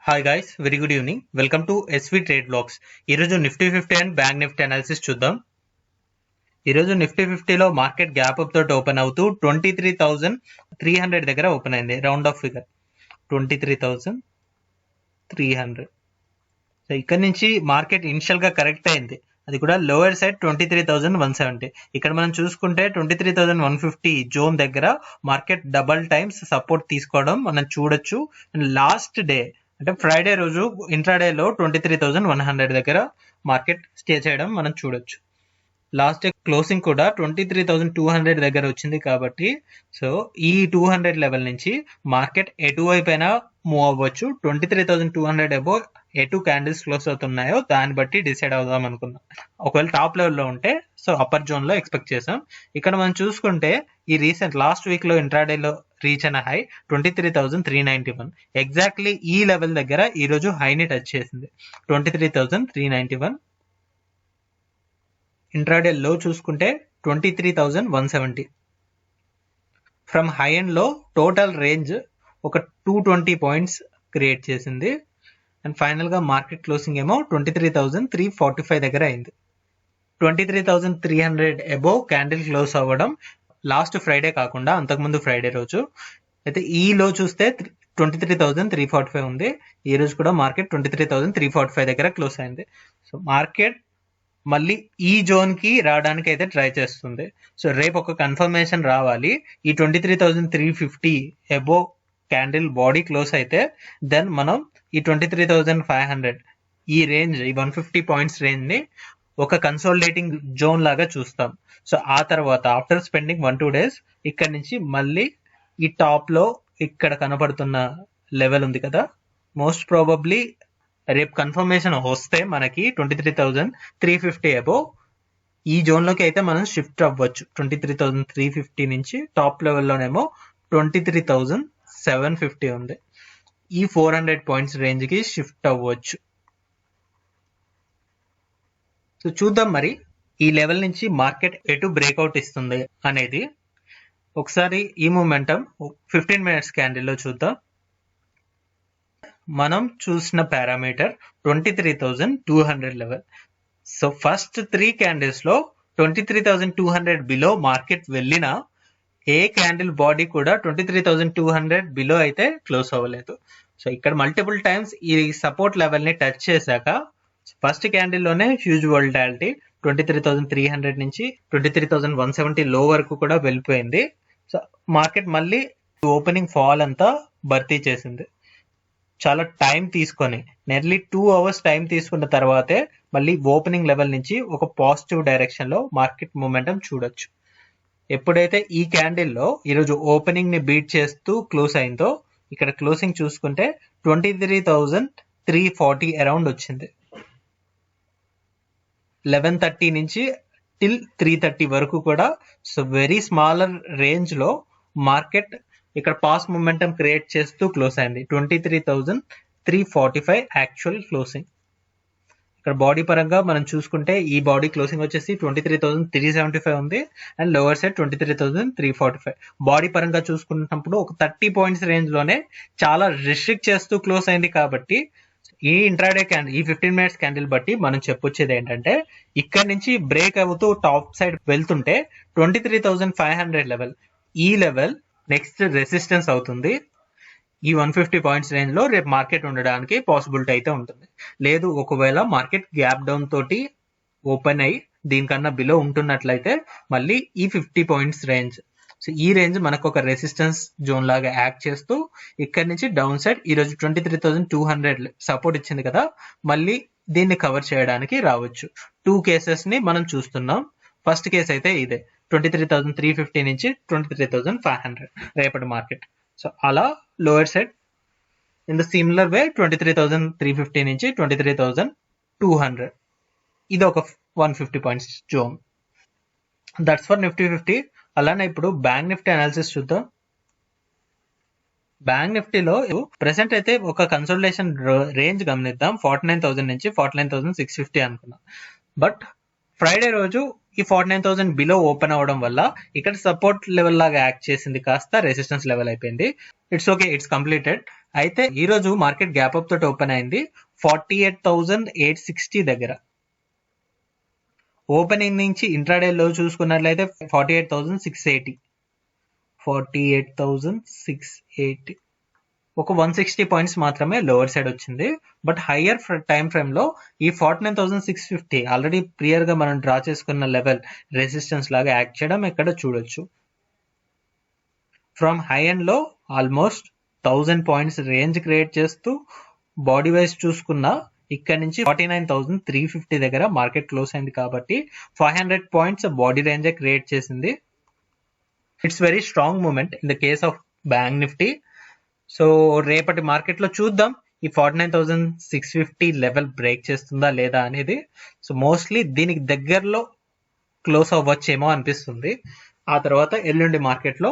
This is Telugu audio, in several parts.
Hi guys, very good evening. Welcome to SV trade blogs. ఈరోజు nifty 50 and bank nifty analysis చూద్దాం. ఈరోజు నిఫ్టీ 50లో మార్కెట్ గ్యాప్ అప్ తోటి ఓపెన్ అవుతూ 23,300 దగ్గర ఓపెన్ అయింది. Round of figure 23,300. సో ఇక్కడ నుంచి మార్కెట్ ఇనిషియల్ గా కరెక్ట్ అయింది. అది కూడా లోవర్ సైడ్ 23,170. ఇక్కడ మనం చూసుకుంటే 23,150 జోన్ దగ్గర మార్కెట్ డబల్ టైమ్స్ సపోర్ట్ తీసుకోవడం మనం చూడొచ్చు. అండ్ లాస్ట్ డే అంటే ఫ్రైడే రోజు ఇంట్రాడేలో 23,100 దగ్గర మార్కెట్ స్టే చేయడం మనం చూడొచ్చు. లాస్ట్ డే క్లోజింగ్ కూడా 23,200 దగ్గర వచ్చింది కాబట్టి సో ఈ 200 లెవెల్ నుంచి మార్కెట్ ఎటువైపైనా మూవ్ అవ్వచ్చు. 23,200 అబో ఎటు క్యాండిల్స్ క్లోజ్ అవుతున్నాయో దాన్ని బట్టి డిసైడ్ అవుదాం అనుకున్నాం. ఒకవేళ టాప్ లెవెల్లో ఉంటే సో అప్పర్ జోన్ లో ఎక్స్పెక్ట్ చేసాం. ఇక్కడ మనం చూసుకుంటే ఈ రీసెంట్ లాస్ట్ వీక్ లో ఇంట్రాడేలో రీచ్ అయిన హై 23,391. ఎగ్జాక్ట్లీ ఈ లెవెల్ దగ్గర ఈ రోజు హైని టచ్ చేసింది 23,391. ఇంట్రాడే లో చూసుకుంటే 23,170. ఫ్రమ్ హై అండ్ లో టోటల్ రేంజ్ ఒక 220 పాయింట్స్ క్రియేట్ చేసింది. అండ్ ఫైనల్ గా మార్కెట్ క్లోజింగ్ ఏమో 23,345 దగ్గర అయింది. 23,300 అబోవ్ క్యాండిల్ క్లోజ్ అవ్వడం లాస్ట్ ఫ్రైడే కాకుండా అంతకుముందు ఫ్రైడే రోజు. అయితే ఈ లో చూస్తే 23,345 ఉంది. ఈ రోజు కూడా మార్కెట్ 23,345 దగ్గర క్లోజ్ అయింది. సో మార్కెట్ మళ్ళీ ఈ జోన్ కి రావడానికి అయితే ట్రై చేస్తుంది. సో రేపు ఒక కన్ఫర్మేషన్ రావాలి. ఈ 23,350 అబోవ్ క్యాండిల్ బాడీ క్లోజ్ అయితే దెన్ మనం ఈ 23,500 ఈ రేంజ్, ఈ 150 పాయింట్స్ రేంజ్ ని ఒక కన్సోలిడేటింగ్ జోన్ లాగా చూస్తాం. సో ఆ తర్వాత ఆఫ్టర్ స్పెండింగ్ 1-2 days ఇక్కడ నుంచి మళ్ళీ ఈ టాప్ లో ఇక్కడ కనపడుతున్న లెవెల్ ఉంది కదా, మోస్ట్ ప్రాబబ్లీ రేపు కన్ఫర్మేషన్ వస్తే మనకి 23,350 అబోవ్ ఈ జోన్ లోకి అయితే మనం షిఫ్ట్ అవ్వచ్చు. 23,350 నుంచి టాప్ లెవెల్లోనేమో 23,750 ఉంది. ఈ 400 పాయింట్స్ రేంజ్ కి షిఫ్ట్ అవ్వచ్చు. సో చూద్దాం మరి ఈ లెవెల్ నుంచి మార్కెట్ ఎటు బ్రేక్అవుట్ ఇస్తుంది అనేది. ఒకసారి ఈ మూమెంటం 15 minutes క్యాండిల్లో చూద్దాం. మనం చూసిన parameter 23,200 level. So first 3 candles లో 23,200 బిలో మార్కెట్ వెళ్ళినా ఏ క్యాండిల్ బాడీ కూడా 23,200 బిలో అయితే క్లోజ్ అవ్వలేదు. సో ఇక్కడ మల్టిపుల్ టైమ్స్ ఈ సపోర్ట్ లెవెల్ ని టచ్ చేశాక ఫస్ట్ క్యాండిల్ లోనే హ్యూజ్ వోల్టాలిటీ 23,300 నుంచి 23,170 లో వరకు కూడా వెళ్ళిపోయింది. సో మార్కెట్ మళ్ళీ ఓపెనింగ్ ఫాల్ అంతా భర్తీ చేసింది. చాలా టైం తీసుకొని నెర్లీ 2 hours టైం తీసుకున్న తర్వాతే మళ్ళీ ఓపెనింగ్ లెవెల్ నుంచి ఒక పాజిటివ్ డైరెక్షన్ లో మార్కెట్ మూమెంటం చూడొచ్చు. ఎప్పుడైతే ఈ క్యాండిల్లో ఈరోజు ఓపెనింగ్ ని బీట్ చేస్తూ క్లోజ్ అయిందో ఇక్కడ క్లోజింగ్ చూసుకుంటే 23,340 అరౌండ్ వచ్చింది. 11:30 నుంచి టిల్ 3:30 వరకు కూడా సో వెరీ స్మాలర్ రేంజ్ లో మార్కెట్ ఇక్కడ పాస్ మూమెంటం క్రియేట్ చేస్తూ క్లోజ్ అయింది. 23,345 యాక్చువల్ క్లోజింగ్. ఇక్కడ బాడీ పరంగా మనం చూసుకుంటే ఈ బాడీ క్లోజింగ్ వచ్చేసి 23,375 ఉంది అండ్ లోవర్ సైడ్ 23,345. బాడీ పరంగా చూసుకున్నప్పుడు ఒక 30 పాయింట్స్ రేంజ్ లోనే చాలా రిస్ట్రిక్ట్ చేస్తూ క్లోజ్ అయింది. కాబట్టి ఈ ఇంట్రాడే క్యాండిల్, ఈ 15 minutes క్యాండిల్ బట్టి మనం చెప్పొచ్చేది ఏంటంటే ఇక్కడ నుంచి బ్రేక్ అవుతూ టాప్ సైడ్ వెళ్తుంటే 23,500 లెవెల్, ఈ లెవెల్ నెక్స్ట్ రెసిస్టెన్స్ అవుతుంది. ఈ 150 పాయింట్స్ రేంజ్ లో రేపు మార్కెట్ ఉండడానికి పాసిబిలిటీ అయితే ఉంటుంది. లేదు ఒకవేళ మార్కెట్ గ్యాప్ డౌన్ తోటి ఓపెన్ అయ్యి దీనికన్నా బిలో ఉంటున్నట్లయితే మళ్ళీ ఈ 50 పాయింట్స్ రేంజ్, సో ఈ రేంజ్ మనకు ఒక రెసిస్టెన్స్ జోన్ లాగా యాక్ట్ చేస్తూ ఇక్కడ నుంచి డౌన్ సైడ్ ఈ రోజు 23,200 సపోర్ట్ ఇచ్చింది కదా, మళ్ళీ దీన్ని కవర్ చేయడానికి రావచ్చు. 2 కేసెస్ ని మనం చూస్తున్నాం. ఫస్ట్ కేసు అయితే ఇదే 23,350 నుంచి 23,500 రేపటి మార్కెట్. సో అలా lower side in the similar way 23,350 నుంచి 23,200 ఇది ఒక 150 points zone. That's for Nifty 50. అలానే ఇప్పుడు బ్యాంక్ నిఫ్టీ అనాలిసిస్ చూద్దాం. బ్యాంక్ నిఫ్టీలో ప్రెసెంట్ అయితే ఒక కన్సోలిడేషన్ రేంజ్ గమనిద్దాం. 49,000 నుంచి 49,650 అనుకున్నాం. బట్ ఫ్రైడే రోజు ఈ 49,000 బిలో ఓపెన్ అవడం వల్ల ఇక్కడ సపోర్ట్ లెవెల్ లాగా యాక్ట్ చేసింది, కాస్త రెసిస్టెన్స్ లెవెల్ అయిపోయింది. It's okay, it's completed. అయితే ఈ రోజు మార్కెట్ గ్యాప్ అప్ తోటి ఓపెన్ అయింది 48,860 దగ్గర. ఓపెనింగ్ నుంచి ఇంట్రాడే లో చూసుకున్నట్లయితే 48,680 48,680 ఒక 160 పాయింట్స్ మాత్రమే లోవర్ సైడ్ వచ్చింది. బట్ హయ్యర్ టైం ఫ్రేమ్ లో ఈ 49,650 ఆల్రెడీ ప్రియర్ గా మనం డ్రా చేసుకున్న లెవెల్ రెసిస్టెన్స్ లాగా యాక్ట్ చేయడం ఇక్కడ చూడొచ్చు. ఫ్రమ్ హై ఎండ్ లో ఆల్మోస్ట్ 1000 పాయింట్స్ రేంజ్ క్రియేట్ చేస్తూ బాడీ వైజ్ చూసుకున్న ఇక్కడ నుంచి 49,350 దగ్గర మార్కెట్ క్లోజ్ అయింది కాబట్టి 500 పాయింట్స్ బాడీ రేంజ్ క్రియేట్ చేసింది. It's very strong moment in the case of bank Nifty. So రేపటి మార్కెట్ లో చూద్దాం ఈ 49,650 లెవెల్ బ్రేక్ చేస్తుందా లేదా అనేది. సో మోస్ట్లీ దీనికి దగ్గరలో క్లోజ్ అవ్వచ్చేమో అనిపిస్తుంది. ఆ తర్వాత ఎల్లుండి మార్కెట్ లో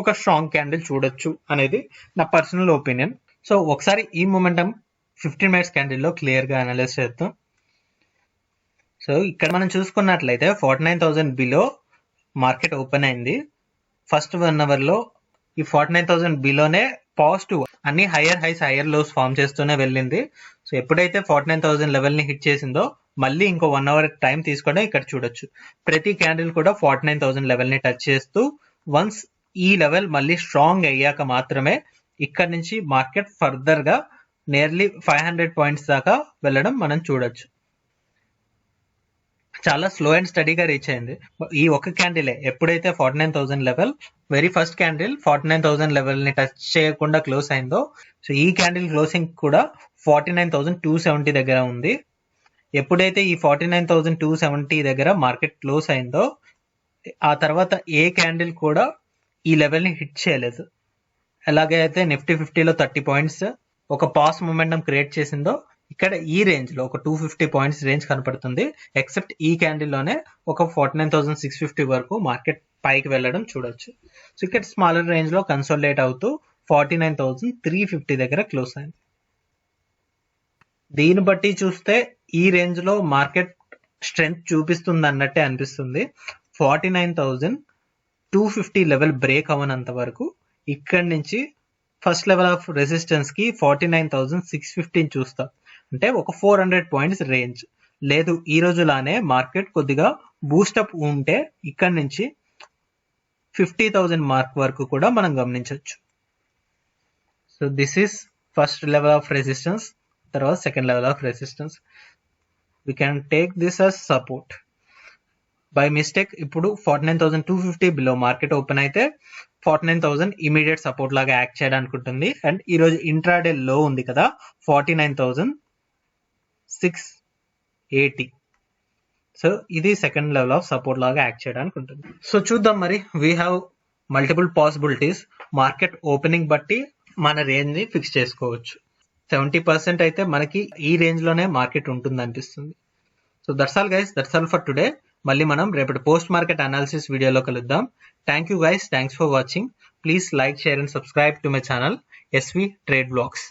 ఒక స్ట్రాంగ్ క్యాండిల్ చూడొచ్చు అనేది నా పర్సనల్ ఒపీనియన్. సో ఒకసారి ఈ మొమెంటం 15 మినిట్స్ క్యాండిల్ లో క్లియర్ గా అనలైజ్ చేద్దాం. సో ఇక్కడ మనం చూసుకున్నట్లయితే 49,000 బిలో మార్కెట్ ఓపెన్ అయింది. ఫస్ట్ 1 అవర్ లో ఈ 49,000 బిలోనే పాజిటివ్ అన్ని higher highs higher lows form చేస్తూనే వెళ్ళింది. సో ఎప్పుడైతే 49,000 లెవెల్ ని హిట్ చేసిందో మళ్ళీ ఇంకో 1 అవర్ టైం తీసుకోవడం ఇక్కడ చూడొచ్చు. ప్రతి క్యాండిల్ కూడా 49,000 లెవెల్ ని టచ్ చేస్తూ వన్స్ ఈ లెవెల్ మళ్ళీ స్ట్రాంగ్ అయ్యాక మాత్రమే ఇక్కడ నుంచి మార్కెట్ ఫర్దర్ గా నియర్లీ 500 పాయింట్స్ దాకా వెళ్ళడం మనం చూడొచ్చు. చాలా స్లో అండ్ స్టడీగా రీచ్ అయింది. ఈ ఒక క్యాండిలే ఎప్పుడైతే 49,000 level very first candle 49,000 level ని టచ్ చేయకుండా క్లోజ్ అయిందో, సో ఈ క్యాండిల్ క్లోజింగ్ కూడా 49,270 దగ్గర ఉంది. ఎప్పుడైతే ఈ 49,270 దగ్గర మార్కెట్ క్లోజ్ అయిందో ఆ తర్వాత ఏ క్యాండిల్ కూడా ఈ లెవెల్ ని హిట్ చేయలేదు. ఎలాగైతే నిఫ్టీ 50లో 30 పాయింట్స్ ఒక పాస్ మొమెంటం క్రియేట్ చేసిందో ఇక్కడ ఈ రేంజ్ లో ఒక 250 పాయింట్స్ రేంజ్ కనపడుతుంది. ఎక్సెప్ట్ ఈ క్యాండిల్ లోనే ఒక 49,650 వరకు మార్కెట్ పైకి వెళ్ళడం చూడొచ్చు. సో ఇక్కడ స్మాలర్ రేంజ్ లో కన్సోలిడేట్ అవుతూ 49,350 దగ్గర క్లోజ్ అయింది. దీన్ని బట్టి చూస్తే ఈ రేంజ్ లో మార్కెట్ స్ట్రెంగ్త్ చూపిస్తుంది అన్నట్టే అనిపిస్తుంది. 49,250 లెవెల్ బ్రేక్ అవ్వనంత వరకు ఇక్కడి నుంచి ఫస్ట్ లెవెల్ ఆఫ్ రెసిస్టెన్స్ కి 49,650 చూస్తాం. అంటే ఒక 400 పాయింట్స్ రేంజ్. లేదు ఈ రోజులానే మార్కెట్ కొద్దిగా బూస్టప్ ఉంటే ఇక్కడ నుంచి 50,000 మార్క్ వరకు కూడా మనం గమనించవచ్చు. So this is first level of resistance, తర్వాత second level of resistance. We can take this as support. By mistake ఇప్పుడు 49,250 బిలో మార్కెట్ ఓపెన్ అయితే 49,000 ఇమీడియట్ సపోర్ట్ లాగా యాక్ట్ చేయడానికి ఉంటుంది. అండ్ ఈ రోజు ఇంట్రాడే లో ఉంది కదా 49,680. సో ఇది సెకండ్ లెవెల్ ఆఫ్ సపోర్ట్ లాగా యాక్ట్ చేయడానికి ఉంటుంది. సో చూద్దాం మరి. We have multiple possibilities. Market opening బట్టి మన రేంజ్ ని ఫిక్స్ చేసుకోవచ్చు. 70% అయితే మనకి ఈ రేంజ్ లోనే మార్కెట్ ఉంటుంది అనిపిస్తుంది. So that's all guys, that's all for today. మళ్ళీ మనం రేపటి పోస్ట్ మార్కెట్ అనాలిసిస్ వీడియోలో కలుద్దాం. Thank you guys, thanks for watching. Please like, share and subscribe to my channel SV Trade Vlogs.